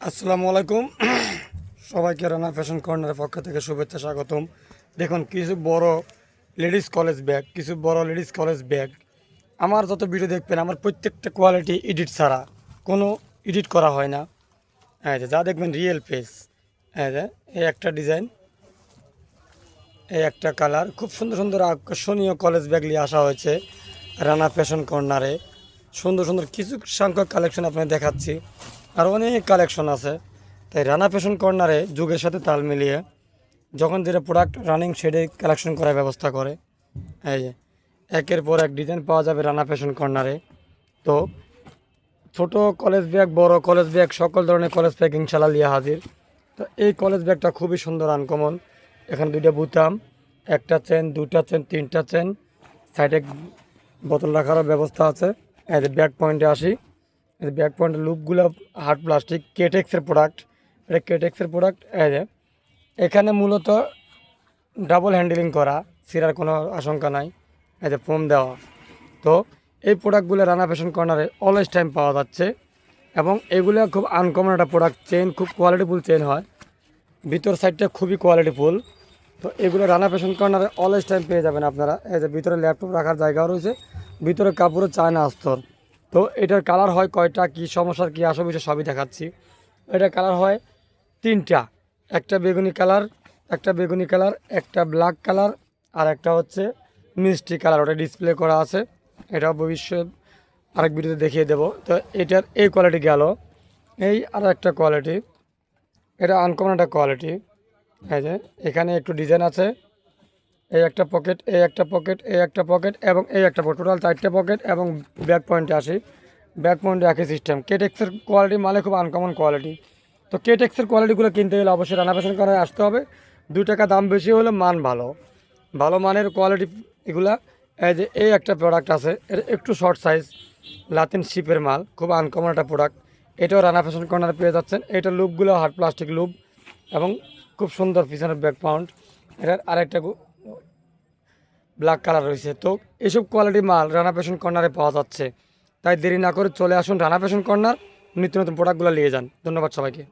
আসসালামু আলাইকুম। সবাইকে রানা ফ্যাশন কর্নারের পক্ষ থেকে শুভেচ্ছা স্বাগতম। দেখুন কিছু বড় লেডিস কলেজ ব্যাগ, কিছু বড় লেডিস কলেজ ব্যাগ। আমার যত ভিডিও দেখবেন আমার প্রত্যেকটা কোয়ালিটি এডিট ছাড়া, কোনো এডিট করা হয় না। এই যে যা দেখবেন রিয়েল ফেস। এই যে এই একটা ডিজাইন, এই একটা কালার, খুব সুন্দর সুন্দর আকর্ষণীয় কলেজ ব্যাগ নিয়ে আসা হয়েছে রানা ফ্যাশন কর্নারে। সুন্দর সুন্দর কিছু সংখ্যক কালেকশন আপনাকে দেখাচ্ছি, আর অনেক কালেকশন আছে। তাই রানা ফ্যাশন কর্নারে যুগের সাথে তাল মিলিয়ে যখন যেটা প্রোডাক্ট রানিং শেডে কালেকশন করার ব্যবস্থা করে। এই যে একের পর এক ডিজাইন পাওয়া যাবে রানা ফ্যাশন কর্নারে। তো ছোট কলেজ ব্যাগ, বড় কলেজ ব্যাগ, সকল ধরনের কলেজ ব্যাগ ইনশাল্লাহ লিয়ে হাজির। তো এই কলেজ ব্যাগটা খুবই সুন্দর, আনকমন। এখানে দুইটা বুতাম, একটা চেন, দুটা চেন, তিনটা চেন, সাইডে বোতল রাখারও ব্যবস্থা আছে। এই যে ব্যাক পয়েন্টে আসি। এই যে ব্যাক পয়েন্টের লুপগুলো হার্ড প্লাস্টিক, কেটেক্সের প্রোডাক্ট। এটা কেটেক্সের প্রোডাক্ট। এই যে এখানে মূলত ডাবল হ্যান্ডেলিং করা, ছিঁড়ার কোনো আশঙ্কা নাই। এই যে ফোম দেওয়া। তো এই প্রোডাক্টগুলো রানা ফ্যাশন কর্নারে অলওয়েজ টাইম পাওয়া যাচ্ছে, এবং এগুলো খুব আনকমন একটা প্রোডাক্ট। চেন খুব কোয়ালিটিফুল চেন হয়, ভিতর সাইডটা খুবই কোয়ালিটিফুল। তো এগুলো রানা ফ্যাশন কর্নারে অলওয়েজ টাইম পেয়ে যাবেন আপনারা। এই যে ভিতরে ল্যাপটপ রাখার জায়গাও রয়েছে, ভিতরে কাপড়ও চায়না আস্তর। তো এটার কালার হয় কয়টা, কী সমস্যার কী আসল বিষয় সবই দেখাচ্ছি। এটার কালার হয় তিনটা, একটা বেগুনি কালার, একটা বেগুনি কালার, একটা ব্ল্যাক কালার, আর একটা হচ্ছে মিষ্টি কালার। ওটা ডিসপ্লে করা আছে, এটা ভবিষ্যৎ আরেক ভিডিওতে দেখিয়ে দেবো। তো এটার এই কোয়ালিটি গেল। এই আর একটা কোয়ালিটি, এটা আনকমন একটা কোয়ালিটি। এই যে এখানে একটু ডিজাইন আছে, এই একটা পকেট, এই একটা পকেট, এই একটা পকেট এবং এই একটা পকেট, টোটাল 4টে পকেট। এবং ব্যাক পয়েন্টে আসি, ব্যাক পয়েন্টে একই সিস্টেম। কেটেক্সের কোয়ালিটি মানে খুব আনকমন কোয়ালিটি। তো কেটেক্সের কোয়ালিটিগুলো কিনতে গেলে অবশ্যই রানা ফ্যাশন কর্নারে আসতে হবে। 2 টাকা দাম বেশি হলে মান ভালো, ভালো মানের কোয়ালিটি এগুলা। এই যে এই একটা প্রোডাক্ট আছে, এটা একটু শর্ট সাইজ, লাতিন শিপের মাল, খুব আনকমন একটা প্রোডাক্ট। এটাও রানা ফ্যাশন কর্নারে পেয়ে যাচ্ছেন। এটা লুপগুলো হার্ড প্লাস্টিক লুপ, এবং খুব সুন্দর পিছনের ব্যাক পাউন্ড। এটার আরেকটা ব্ল্যাক কালার রয়েছে। তো এইসব কোয়ালিটি মাল রানা ফ্যাশন কর্নারে পাওয়া যাচ্ছে। তাই দেরি না করে চলে আসুন রানা ফ্যাশন কর্নার, নিত্য নতুন প্রোডাক্টগুলো নিয়ে যান। ধন্যবাদ সবাইকে।